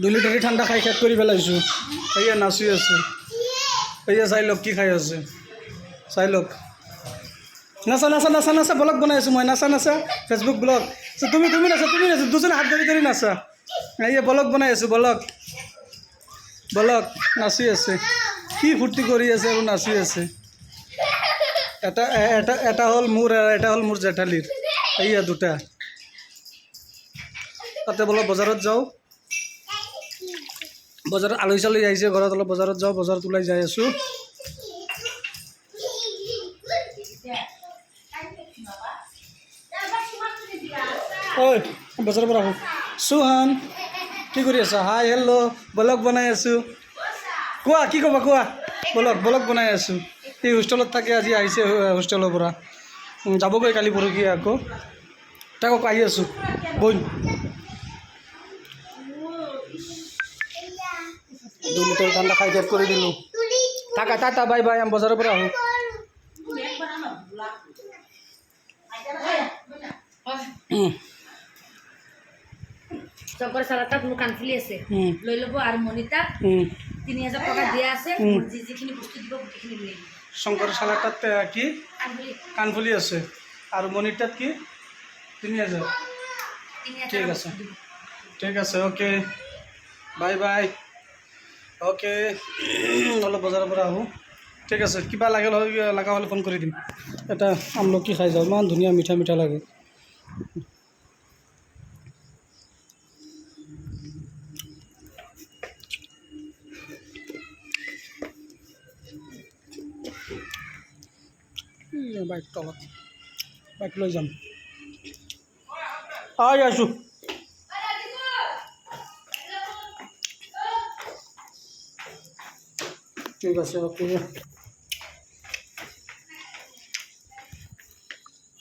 2 লিটারে ঠান্ডা খাই শেষ করে ফেলাইছো ভাইয়া নাচি আছে ভাইয়া চাই লওক কি খাই আছে চাই লওক নাচা নাচা নাচা নাচা ব্লগ বনাই আছো মই নাচা নাচা ফেসবুক ব্লগ তুমি নাচা দুজনে হাত ধৰি ধৰি নাচা এইয়া ব্লগ বনাই আছো ব্লগ নাচি আছে কি ফূৰ্তি কৰি আছে আৰু নাচি আছে এটা হ'ল মোৰ আৰু এটা হ'ল মোৰ জেঠালীৰ এইয়া দুটা তাতে বলক বজাৰত যাওঁ বজাৰত আলহী চালহী আহিছে ঘৰত অলপ বজাৰত যাওঁ বজাৰত ওলাই যাই আছোঁ ঐ বজাৰৰ পৰা আহোঁ চুহান কি কৰি আছা হাই হেল্ল' ব্লগ বনাই আছোঁ কোৱা কি ক'বা কোৱা ব্লগ বনাই আছোঁ এই হোষ্টেলত থাকে আজি আহিছে হোষ্টেলৰ পৰা যাবগৈ কালি পৰহি আকৌ তাক আহি আছোঁ বই 2 লিটাৰ ঠাণ্ডা খাই শেষ কৰি দিলোঁ থাকা টাটা বাই বাই আমি বজাৰৰ পৰা আহোঁ চবৰ চালাটাত মোৰ কাণফুলি আছে লৈ ল'ব আৰু মনিতা 3000 টকা দিয়া আছে যিখিনি বস্তু দিব গোটেইখিনি লৈ আহিব শংকৰ চালাটাত কি কাণফুলি আছে আৰু মনিটাত কি 3000 ঠিক আছে অ'কে বাই বাই অ'কে অলপ বজাৰৰ পৰা আহোঁ ঠিক আছে কিবা লগা হ'লে ফোন কৰি দিম এটা আমলখি খাই যাওঁ ইমান ধুনীয়া মিঠা মিঠা লাগে বাইক লৈ যাম আছোঁ ঠিক আছে অ'কে